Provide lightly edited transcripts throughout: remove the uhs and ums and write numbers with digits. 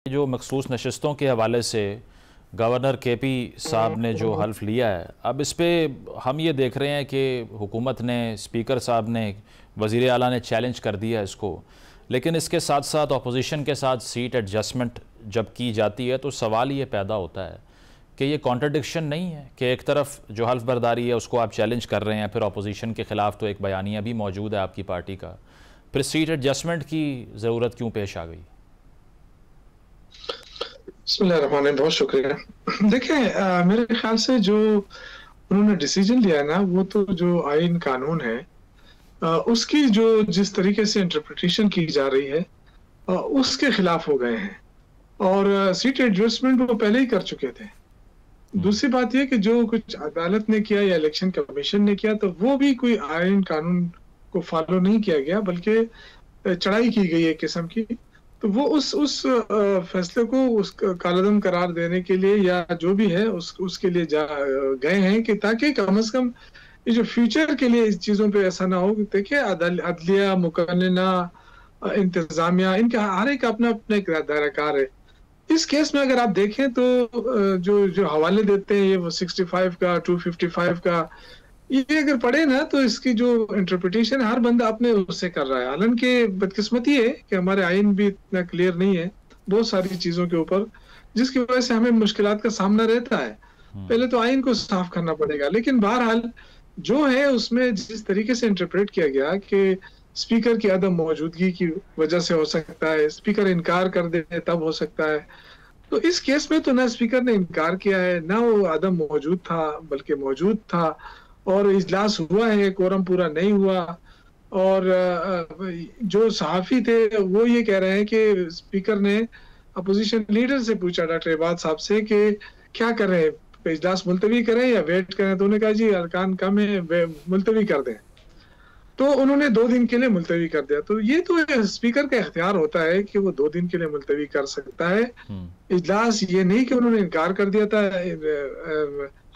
जो मखसूस नशस्तों के हवाले से गवर्नर केपी साहब ने जो हल्फ लिया है, अब इस पे हम ये देख रहे हैं कि हुकूमत ने, स्पीकर साहब ने, वज़ीर आला ने चैलेंज कर दिया इसको, लेकिन इसके साथ साथ अपोजिशन के साथ सीट एडजस्टमेंट जब की जाती है तो सवाल ये पैदा होता है कि ये कॉन्ट्रडिक्शन नहीं है कि एक तरफ जो हल्फ बर्दारी है उसको आप चैलेंज कर रहे हैं, फिर अपोजिशन के ख़िलाफ़ तो एक बयानिया भी मौजूद है आपकी पार्टी का, फिर सीट एडजस्टमेंट की ज़रूरत क्यों पेश आ गई? बिस्मिल्लाहिर्रहमानिर्रहीम, बहुत शुक्रिया। देखिए, मेरे ख्याल से जो उन्होंने डिसीजन लिया है ना, वो तो जो आइन कानून है उसकी जो जिस तरीके से इंटरप्रिटेशन की जा रही है उसके खिलाफ हो गए हैं और सीट एडजस्टमेंट वो पहले ही कर चुके थे। दूसरी बात यह कि जो कुछ अदालत ने किया या इलेक्शन कमीशन ने किया तो वो भी कोई आइन कानून को फॉलो नहीं किया गया, बल्कि चढ़ाई की गई एक किस्म की। तो वो उस फैसले को उस कालादम करार देने के लिए या जो भी है उसके लिए गए हैं कि ताकि कम से कम ये जो फ्यूचर के लिए इस चीजों पे ऐसा ना हो। देखिए, अदलिया, मुकन्ना, इंतजामिया, इनका हर एक अपना अपना एक दायराकार है। इस केस में अगर आप देखें तो जो हवाले देते हैं ये वो 65 का, 255 का, ये अगर पढ़े ना तो इसकी जो इंटरप्रिटेशन हर बंदा अपने उससे कर रहा है। हालांकि बदकिस्मती है कि हमारे आइन भी इतना क्लियर नहीं है बहुत सारी चीजों के ऊपर, जिसकी वजह से हमें मुश्किलात का सामना रहता है। पहले तो आइन को साफ करना पड़ेगा, लेकिन बहरहाल जो है उसमें जिस तरीके से इंटरप्रेट किया गया कि स्पीकर की अदम मौजूदगी की वजह से हो सकता है, स्पीकर इनकार कर दे तब हो सकता है। तो इस केस में तो ना स्पीकर ने इनकार किया है, ना वो अदम मौजूद था, बल्कि मौजूद था और इजलास हुआ है, कोरम पूरा नहीं हुआ। और जो सहाफी थे वो ये कह रहे हैं कि स्पीकर ने अपोजिशन लीडर से पूछा, डॉक्टर इबाद साहब से, कि क्या करें, इजलास मुलतवी करें या वेट करें। तो उन्होंने कहा जी अरकान कम है, मुलतवी कर दें। तो उन्होंने 2 दिन के लिए मुलतवी कर दिया। तो ये तो स्पीकर का इख्तियार होता है कि वो 2 दिन के लिए मुलतवी कर सकता है इजलास। ये नहीं कि उन्होंने इनकार कर दिया था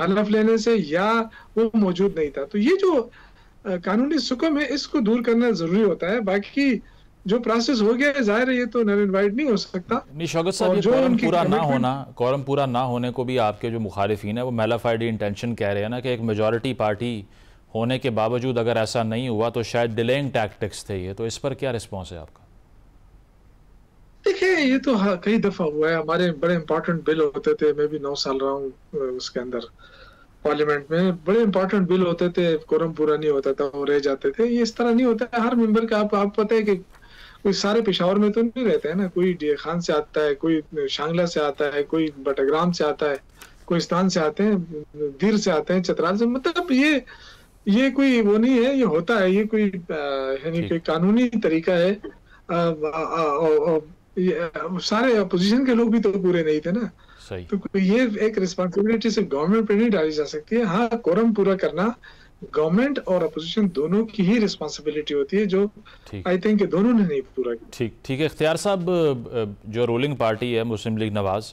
हलफ लेने से या वो मौजूद नहीं था। तो ये जो कानूनी सुकम है इसको दूर करना जरूरी होता है। बाकी जो प्रोसेस हो गया है, जाहिर है ये तो नल एंड वाइड नहीं हो सकता। नहीं शौकत साहब, ये कोरम पूरा ना होने को भी आपके जो मुखालिफिन है वो मेलाफाइड इंटेंशन कह रहे हैं ना, कि एक मेजॉरिटी पार्टी होने के बावजूद अगर ऐसा नहीं हुआ तो शायद डिलेइंग टैक्टिक्स थे ये। तो इस पर क्या रिस्पॉन्स है आपका? देखिए, ये तो कई दफा हुआ है। हमारे बड़े इंपॉर्टेंट बिल होते थे, मैं भी 9 साल रहा हूँ उसके अंदर पार्लियामेंट में, बड़े इंपॉर्टेंट बिल होते थे, कोरम पूरा नहीं होता था, वो रह जाते थे। ये इस तरह नहीं होता है हर मेंबर का। आप पता है कि कोई सारे पेशावर में तो नहीं रहते हैं ना, कोई डी खान से आता है, कोई शांगला से आता है, कोई बटग्राम से आता है, कोई स्थान से आते हैं, दीर से आते हैं, चतराल से। मतलब ये कोई वो नहीं है, ये होता है, ये कोई यानी कोई कानूनी तरीका है। सारे अपोजिशन के लोग भी तो पूरे नहीं थे ना। सही। तो ये एक रिस्पॉन्सिबिलिटी सिर्फ गवर्नमेंट पे नहीं डाली जा सकती है। हाँ, कोरम पूरा करना गवर्नमेंट और अपोजिशन दोनों की ही रिस्पॉन्सिबिलिटी होती है, जो आई थिंक दोनों ने नहीं पूरा किया। ठीक है। इख्तियार साहब, जो रूलिंग पार्टी है मुस्लिम लीग नवाज़,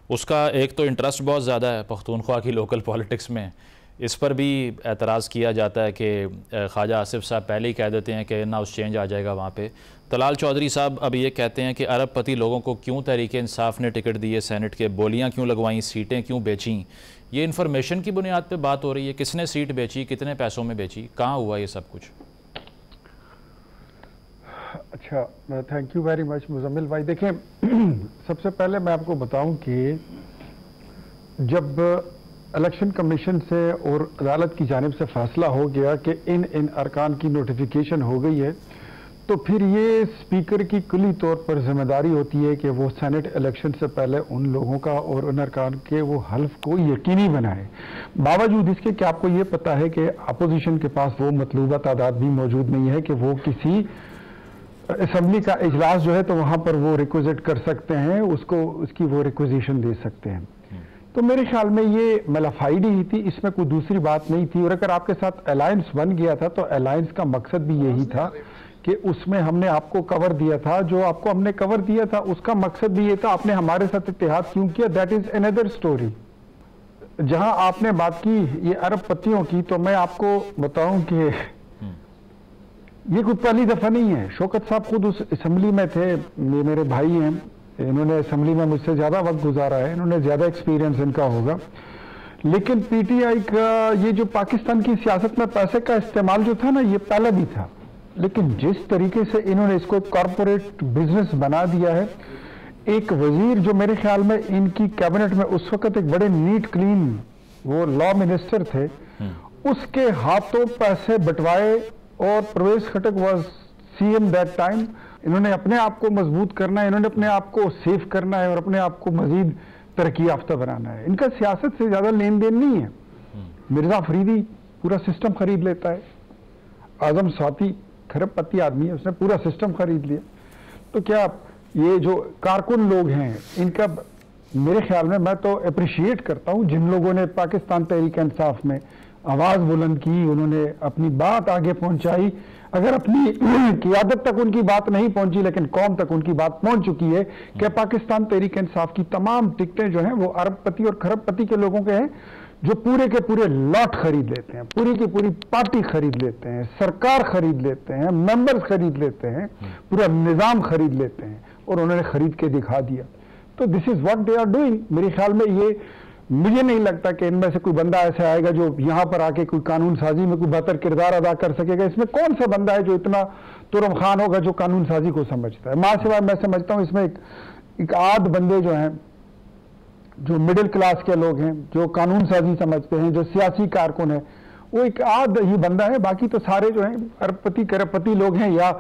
उसका एक तो इंटरेस्ट बहुत ज़्यादा है पख्तूनख्वा की लोकल पॉलिटिक्स में। इस पर भी एतराज़ किया जाता है कि ख्वाजा आसिफ साहब पहले ही कह देते हैं कि ना उस चेंज आ जाएगा वहाँ पे। तलाल चौधरी साहब अब ये कहते हैं कि अरबपति लोगों को क्यों तहरीक इंसाफ ने टिकट दिए सेनेट के, बोलियाँ क्यों लगवाईं, सीटें क्यों बेचीं। ये इन्फॉर्मेशन की बुनियाद पे बात हो रही है, किसने सीट बेची, कितने पैसों में बेची, कहाँ हुआ ये सब कुछ? अच्छा, thank you very much Muzammil भाई। देखें, सबसे पहले मैं आपको बताऊं कि जब इलेक्शन कमीशन से और अदालत की जानिब से फैसला हो गया कि इन अरकान की नोटिफिकेशन हो गई है, तो फिर ये स्पीकर की कुली तौर पर जिम्मेदारी होती है कि वो सेनेट इलेक्शन से पहले उन लोगों का और उन अरकान के वो हल्फ को यकीनी बनाए। बावजूद इसके कि आपको ये पता है कि अपोजिशन के पास वो मतलूबा तादाद भी मौजूद नहीं है कि वो किसी असम्बली का इजलास जो है तो वहाँ पर वो रिक्वेजिट कर सकते हैं, उसकी वो रिक्वेजिशन दे सकते हैं। तो मेरे ख्याल में ये मेलाफाइड ही थी, इसमें कोई दूसरी बात नहीं थी। और अगर आपके साथ अलायंस बन गया था तो अलायंस का मकसद भी यही था कि उसमें हमने आपको कवर दिया था, जो आपको हमने कवर दिया था उसका मकसद भी ये था। आपने हमारे साथ इत्तेहाद क्यों किया, दैट इज अनदर स्टोरी। जहां आपने बात की ये अरबपतियों की, तो मैं आपको बताऊं कि ये कोई पहली दफा नहीं है। शौकत साहब खुद उस असम्बली में थे, ये मेरे भाई हैं, इन्होंने असेंबली में मुझसे ज़्यादा वक्त गुजारा है, इन्होंने ज़्यादा एक्सपीरियंस इनका होगा। लेकिन पीटीआई का ये जो पाकिस्तान की सियासत में पैसे का इस्तेमाल जो था ना, ये पहले भी था, लेकिन जिस तरीके से इन्होंने इसको कॉरपोरेट बिजनेस बना दिया है, एक वजीर जो मेरे ख्याल में इनकी कैबिनेट में उस वक्त एक बड़े नीट क्लीन वो लॉ मिनिस्टर थे, उसके हाथों पैसे बंटवाए और परवेज खटक वाज सीएम दैट टाइम। इन्होंने अपने आप को मजबूत करना है, इन्होंने अपने आप को सेफ करना है और अपने आप को मजीद तरक्की याफ्ता बनाना है। इनका सियासत से ज्यादा लेन देन नहीं है। मिर्जा फरीदी पूरा सिस्टम खरीद लेता है, आजम स्वाति खरबपति आदमी है, उसने पूरा सिस्टम खरीद लिया। तो क्या ये जो कारकुन लोग हैं इनका मेरे ख्याल में, मैं तो अप्रिशिएट करता हूं जिन लोगों ने पाकिस्तान तहरीक इंसाफ में आवाज बुलंद की, उन्होंने अपनी बात आगे पहुंचाई। अगर अपनी क़ियादत तक उनकी बात नहीं पहुंची, लेकिन कौम तक उनकी बात पहुंच चुकी है कि पाकिस्तान तहरीक इंसाफ की तमाम टिकटें जो हैं वो अरबपति और खरबपति के लोगों के हैं, जो पूरे के पूरे लॉट खरीद लेते हैं, पूरी की पूरी पार्टी खरीद लेते हैं, सरकार खरीद लेते हैं, मेंबर्स खरीद लेते हैं, पूरा निजाम खरीद लेते हैं, और उन्होंने खरीद के दिखा दिया। तो this is what they are doing. मेरे ख्याल में ये, मुझे नहीं लगता कि इनमें से कोई बंदा ऐसा आएगा जो यहां पर आके कोई कानून साजी में कोई बेहतर किरदार अदा कर सकेगा। इसमें कौन सा बंदा है जो इतना तुरम खान होगा जो कानून साजी को समझता है? मां सिवाय मैं समझता हूं इसमें एक आध बंदे जो हैं, जो मिडिल क्लास के लोग हैं, जो कानून साजी समझते हैं, जो सियासी कारकुन है, वो एक आध ही बंदा है। बाकी तो सारे जो हैं अरबपति करबपति लोग हैं, या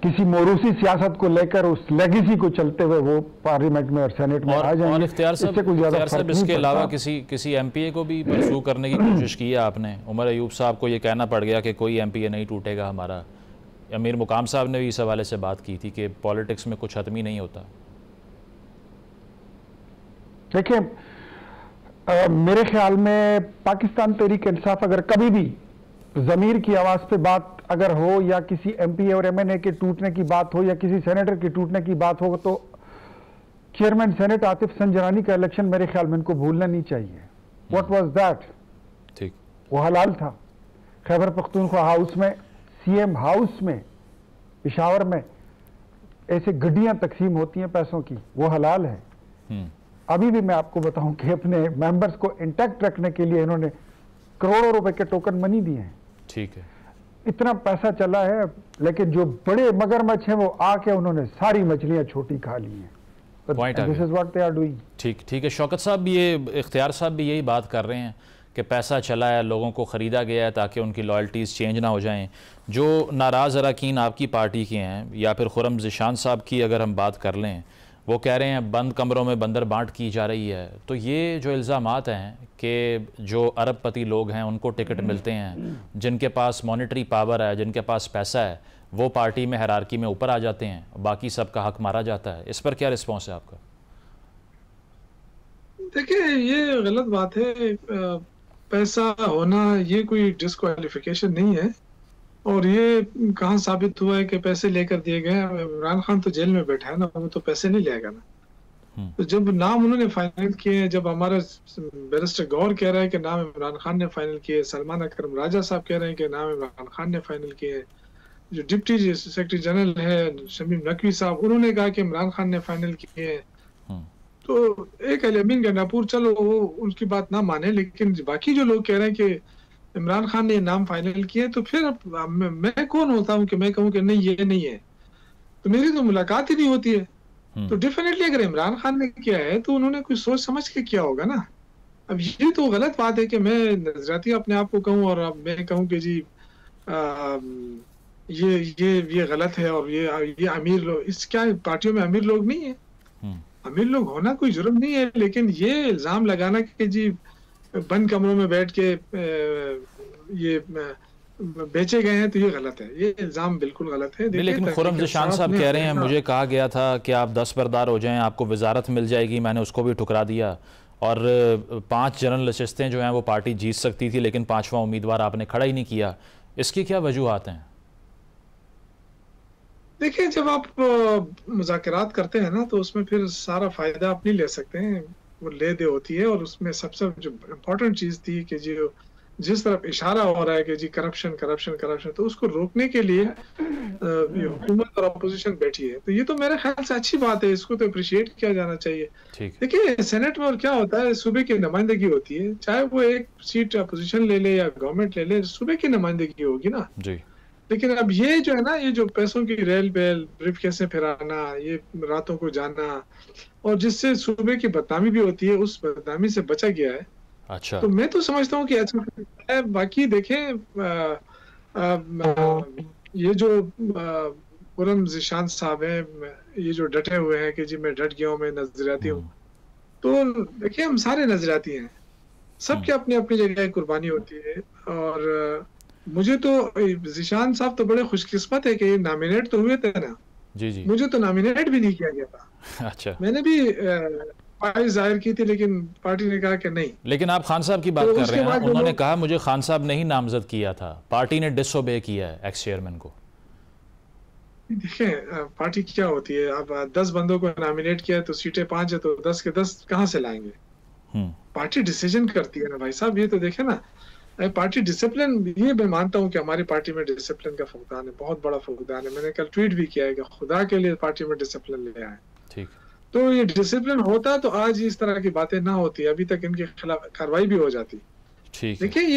किसी मोरूसी सियासत को लेकर उस लेगेसी को चलते हुए वो पार्लियामेंट में और सेनेट में आ जाएंगे। इख्तियार साहब, इसके अलावा किसी एमपीए को भी परसू करने की कोशिश की है आपने? उमर अयूब साहब को ये कहना पड़ गया कि कोई एमपीए नहीं टूटेगा हमारा। अमीर मुकाम साहब ने भी इस हवाले से बात की थी कि पॉलिटिक्स में कुछ हतमी नहीं होता। देखिए, मेरे ख्याल में पाकिस्तान तहरीक इंसाफ अगर कभी भी ज़मीर की आवाज़ पे बात अगर हो, या किसी एमपीए और एमएनए के टूटने की बात हो, या किसी सेनेटर के टूटने की बात हो, तो चेयरमैन सेनेट आतिफ संजरानी का इलेक्शन मेरे ख्याल में इनको भूलना नहीं चाहिए। What was that? ठीक, वो हलाल था। खैबर पख्तूनख्वा हाउस में, सीएम हाउस में, पेशावर में ऐसे गड्डियां तकसीम होती हैं पैसों की, वो हलाल है। अभी भी मैं आपको बताऊं कि अपने मेंबर्स को इंटैक्ट रखने के लिए इन्होंने करोड़ों रुपए के टोकन मनी दिए हैं। ठीक है, इतना पैसा चला है, लेकिन जो बड़े मगरमच्छ हैं वो आके उन्होंने सारी मछलियां छोटी खा ली हैं। This is what they are doing. ठीक है। शौकत साहब भी, ये इख्तियार साहब भी यही बात कर रहे हैं कि पैसा चला है, लोगों को ख़रीदा गया है ताकि उनकी लॉयल्टीज़ चेंज ना हो जाएं। जो नाराज़ अरकान आपकी पार्टी के हैं, या फिर खुर्रम ज़िशान साहब की अगर हम बात कर लें, वो कह रहे हैं बंद कमरों में बंदर बांट की जा रही है। तो ये जो इल्ज़ामात हैं कि जो अरबपति लोग हैं उनको टिकट मिलते हैं, जिनके पास मॉनेटरी पावर है, जिनके पास पैसा है, वो पार्टी में हायरार्की में ऊपर आ जाते हैं, बाकी सबका हक मारा जाता है। इस पर क्या रिस्पॉन्स है आपका? देखिए, ये गलत बात है। पैसा होना ये कोई डिस्क्वालिफिकेशन नहीं है, और ये कहाँ साबित हुआ है कि पैसे लेकर दिए गए? इमरान खान तो जेल में बैठा है ना, वो तो पैसे नहीं लेगा ना। तो जब नाम उन्होंने फाइनल किए, जब हमारा बैरिस्टर गौर कह रहा है कि नाम इमरान खान ने फाइनल किए, सलमान अकरम राजा साहब कह रहे हैं कि नाम इमरान खान ने फाइनल किए, जो डिप्टी सेक्रेटरी जनरल है शमीम नकवी साहब, उन्होंने कहा कि इमरान खान ने फाइनल किए। तो एक अमीन गंडापुर, चलो वो उनकी बात ना माने, लेकिन बाकी जो लोग कह रहे हैं कि इमरान खान ने नाम फाइनल किए, तो फिर मैं कौन होता हूं कि मैं कहूं कि नहीं ये नहीं है? तो मेरी तो मुलाकात ही नहीं होती है। तो डेफिनेटली अगर इमरान खान ने किया है तो उन्होंने कुछ सोच समझ के किया होगा ना। अब ये तो गलत बात है कि मैं नजरियाती अपने आप को कहूं और अब मैं कहूं कि जी ये गलत है, और ये अमीर लोग, इस क्या पार्टियों में अमीर लोग नहीं है? अमीर लोग होना कोई जुर्म नहीं है, लेकिन ये इल्जाम लगाना कि जी बंद कमरों में बैठ के ये बेचे गए हैं, तो ये गलत है। ये इल्जाम बिल्कुल गलत है। लेकिन खुर्रम ज़िशान साहब कह रहे हैं, मुझे कहा गया था कि आप दस्तबरदार हो जाएं, आपको वजारत मिल जाएगी, मैंने उसको भी ठुकरा दिया, और 5 जनरल नशिस्तें जो हैं वो पार्टी जीत सकती थी, लेकिन 5वां उम्मीदवार आपने खड़ा ही नहीं किया। इसकी क्या वजूहात हैं? देखिए, जब आप मुज़ाकरात करते हैं ना, तो उसमें फिर सारा फायदा आप नहीं ले सकते हैं, वो ले दे होती है। और उसमें सबसे जो इम्पोर्टेंट चीज़ थी कि जो जिस तरफ इशारा हो रहा है कि जी करप्शन करप्शन करप्शन, तो उसको रोकने के लिए ये हुकूमत और अपोजिशन बैठी है। तो ये तो मेरे ख्याल से अच्छी बात है, इसको तो अप्रिशिएट किया जाना चाहिए। देखिए सेनेट में और क्या होता है, सूबे की नुमाइंदगी होती है, चाहे वो एक सीट अपोजिशन ले ले या गवर्नमेंट ले ले, सूबे की नुमाइंदगी होगी ना जी। लेकिन अब ये जो है ना, ये जो पैसों की रेल बेल ब्रीफ कैसे फिराना, ये रातों को जाना, और जिससे सूबे की बदनामी भी होती है, उस बदनामी से बचा गया है। अच्छा, तो मैं तो समझता हूँ कि अच्छा है। बाकी देखें ये जो पुरम ज़ीशान साहब हैं, ये जो डटे हुए हैं कि जी मैं डट गया हूँ, मैं नजरियाती हूँ, तो देखिए हम सारे नजरियाती हैं, सबके अपनी अपनी जगह कुर्बानी होती है। और मुझे तो ज़ीशान साहब तो बड़े खुशकिस्मत है कि नॉमिनेट तो हुए थे ना जी जी, मुझे तो नॉमिनेट भी नहीं किया गया था। अच्छा, मैंने भी ख्वाहिश जाहिर की थी, लेकिन पार्टी ने कहा कि नहीं। लेकिन आप खान साहब की बात कर रहे हैं, उन्होंने कहा मुझे खान साहब ने ही नामजद किया था, पार्टी ने डिसओबे किया है एक्स चेयरमैन को। देखें पार्टी क्या होती है, अब 10 बंदों को नॉमिनेट किया तो सीटें 5 है, तो 10 के 10 कहाँ से लाएंगे? पार्टी डिसीजन करती है ना भाई साहब, ये तो देखे ना पार्टी डिसिप्लिन। ये मैं मानता हूँ कि हमारी पार्टी में डिसिप्लिन का फुकदान है, बहुत बड़ा फुकदान है। मैंने कल ट्वीट भी किया है कि खुदा के लिए पार्टी में डिसिप्लिन ले आए। ठीक, तो ये डिसिप्लिन होता तो आज इस तरह की बातें ना होती, अभी तक इनके खिलाफ कार्रवाई भी हो जाती। ठीक, देखिए ये